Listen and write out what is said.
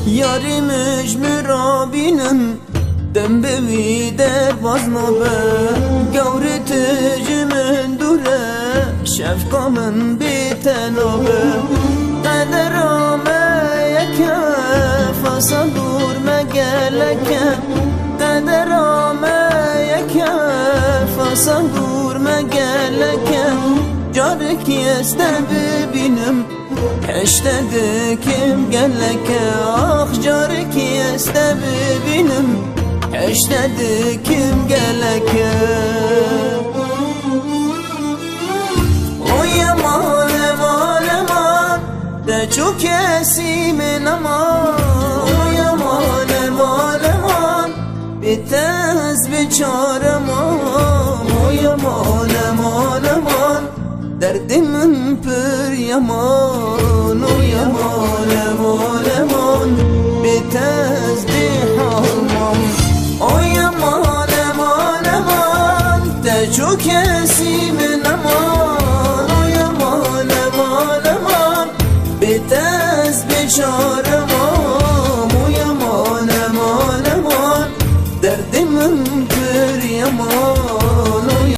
یاری مجمرا بینم دم بوی در بازنابه گوری تجمن دوره شفقا من بیتنابه قدر آمه یکه فاسا دور مگلکه قدر آمه یکه فاسا دور مگلکه جاره کی استه ببینم هشته دکم گلکه آخ جاره کی استه ببینم هشته دکم گلکه اوی مال من ده چو کسی من اوی مال من بیت از بیچاره اوی مال من درد من پر یمان اوی مال من بیت از بیحالم اوی مال من ده چو کسی من اوی مال من بیت از بیچاره